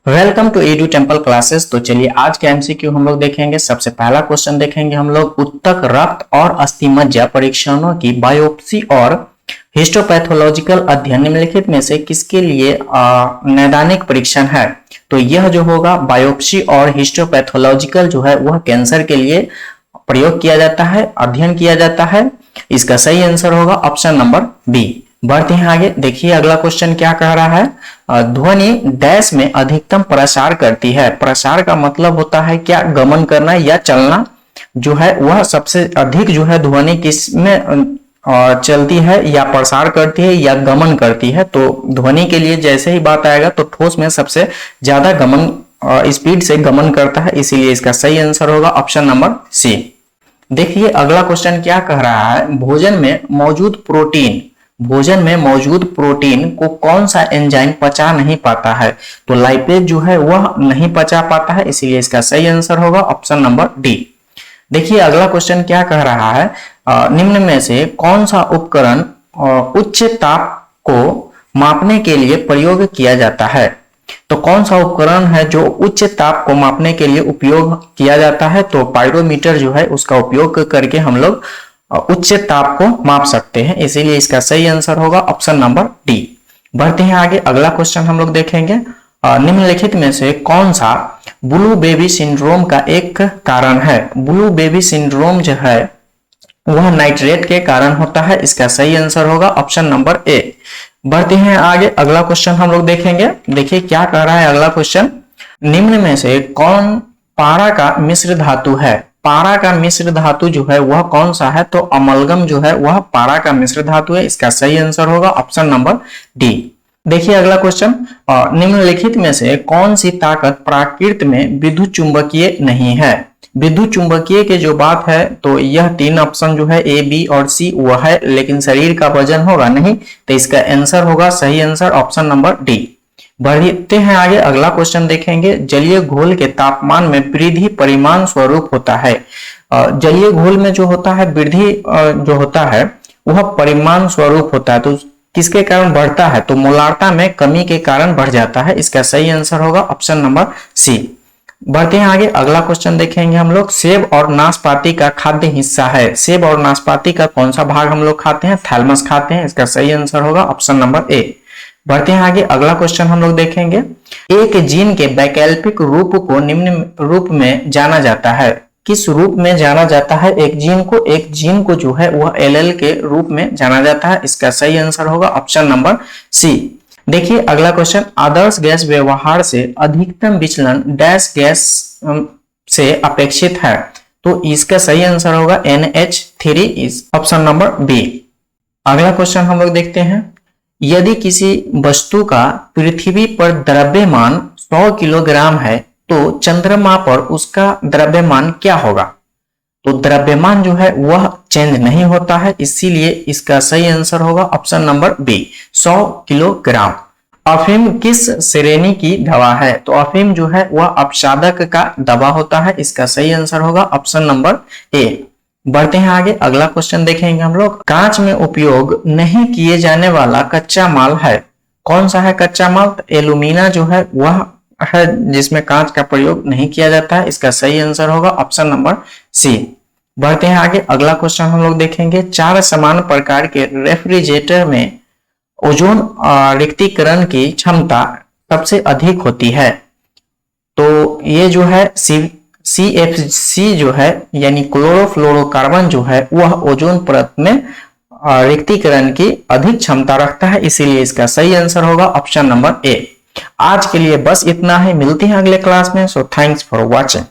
Welcome to Edu Temple classes. तो चलिए आज के एमसीक्यू हम लोग देखेंगे। सबसे पहला क्वेश्चन देखेंगे हम लोग, उत्तक रक्त और अस्थिमज्जा परीक्षणों की बायोप्सी और हिस्टोपैथोलॉजिकल अध्ययन निम्नलिखित में से किसके लिए नैदानिक परीक्षण है। तो यह जो होगा बायोप्सी और हिस्टोपैथोलॉजिकल जो है वह कैंसर के लिए प्रयोग किया जाता है, अध्ययन किया जाता है। इसका सही आंसर होगा ऑप्शन नंबर बी। बढ़ते हैं आगे, देखिए अगला क्वेश्चन क्या कह रहा है। ध्वनि डैश में अधिकतम प्रसार करती है। प्रसार का मतलब होता है क्या, गमन करना या चलना जो है वह सबसे अधिक जो है ध्वनि किस में चलती है या प्रसार करती है या गमन करती है। तो ध्वनि के लिए जैसे ही बात आएगा तो ठोस में सबसे ज्यादा गमन स्पीड से गमन करता है, इसीलिए इसका सही आंसर होगा ऑप्शन नंबर सी। देखिए अगला क्वेश्चन क्या कह रहा है, भोजन में मौजूद प्रोटीन को कौन सा एंजाइम पचा नहीं पाता है। तो लाइपेज जो है वह नहीं पचा पाता है, इसीलिए इसका सही आंसर होगा ऑप्शन नंबर डी। देखिए अगला क्वेश्चन क्या कह रहा है, निम्न में से कौन सा उपकरण उच्च ताप को मापने के लिए प्रयोग किया जाता है। तो कौन सा उपकरण है जो उच्च ताप को मापने के लिए उपयोग किया जाता है। तो पाइरोमीटर जो है उसका उपयोग करके हम लोग उच्च ताप को माप सकते हैं, इसीलिए इसका सही आंसर होगा ऑप्शन नंबर डी। बढ़ते हैं आगे, अगला क्वेश्चन हम लोग देखेंगे, निम्नलिखित में से कौन सा ब्लू बेबी सिंड्रोम का एक कारण है। ब्लू बेबी सिंड्रोम जो है वह नाइट्रेट के कारण होता है, इसका सही आंसर होगा ऑप्शन नंबर ए। बढ़ते हैं आगे, अगला क्वेश्चन हम लोग देखेंगे। देखिए क्या कह रहा है अगला क्वेश्चन, निम्न में से कौन पारा का मिश्र धातु है। पारा का मिश्र धातु जो है वह कौन सा है। तो अमलगम जो है वह पारा का मिश्र धातु है, इसका सही आंसर होगा ऑप्शन नंबर डी। देखिए अगला क्वेश्चन, निम्नलिखित में से कौन सी ताकत प्रकृति में विद्युत चुंबकीय नहीं है। विद्युत चुंबकीय के जो बात है तो यह तीन ऑप्शन जो है ए, बी और सी वह है, लेकिन शरीर का वजन होगा नहीं, तो इसका आंसर होगा सही आंसर ऑप्शन नंबर डी। बढ़ते हैं आगे, अगला क्वेश्चन देखेंगे, जलीय घोल के तापमान में वृद्धि परिमाण स्वरूप होता है। जलीय घोल में जो होता है वृद्धि जो होता है वह परिमाण स्वरूप होता है, तो किसके कारण बढ़ता है। तो मोलारता में कमी के कारण बढ़ जाता है, इसका सही आंसर होगा ऑप्शन नंबर सी। बढ़ते हैं आगे, अगला क्वेश्चन देखेंगे हम लोग, सेब और नाशपाती का खाद्य हिस्सा है। सेब और नाशपाती का कौन सा भाग हम लोग खाते हैं, थैलमस खाते हैं, इसका सही आंसर होगा ऑप्शन नंबर ए। बढ़ते हैं आगे, अगला क्वेश्चन हम लोग देखेंगे, एक जीन के वैकल्पिक रूप को निम्न रूप में जाना जाता है। किस रूप में जाना जाता है एक जीन को जो है वह एलएल के रूप में जाना जाता है, इसका सही आंसर होगा ऑप्शन नंबर सी। देखिए अगला क्वेश्चन, आदर्श गैस व्यवहार से अधिकतम विचलन डैश गैस से अपेक्षित है। तो इसका सही आंसर होगा NH3 is option number B. अगला क्वेश्चन हम लोग देखते हैं, यदि किसी वस्तु का पृथ्वी पर द्रव्यमान 100 किलोग्राम है तो चंद्रमा पर उसका द्रव्यमान क्या होगा। तो द्रव्यमान जो है वह चेंज नहीं होता है, इसीलिए इसका सही आंसर होगा ऑप्शन नंबर बी 100 किलोग्राम। अफीम किस श्रेणी की दवा है। तो अफीम जो है वह अपसाधक का दवा होता है, इसका सही आंसर होगा ऑप्शन नंबर ए। बढ़ते हैं आगे, अगला क्वेश्चन देखेंगे हम लोग, कांच में उपयोग नहीं किए जाने वाला कच्चा माल है। कौन सा है कच्चा माल। एल्यूमिना जो है वह है जिसमें कांच का प्रयोग नहीं किया जाता है, इसका सही आंसर होगा ऑप्शन नंबर सी। बढ़ते हैं आगे, अगला क्वेश्चन हम लोग देखेंगे, चार समान प्रकार के रेफ्रिजरेटर में ओजोन रिक्तीकरण की क्षमता सबसे अधिक होती है। तो ये जो है CFC जो है यानी क्लोरोफ्लोरोकार्बन जो है वह ओजोन परत में रिक्तीकरण की अधिक क्षमता रखता है, इसीलिए इसका सही आंसर होगा ऑप्शन नंबर ए। आज के लिए बस इतना ही, मिलते हैं अगले क्लास में। So thanks for watching.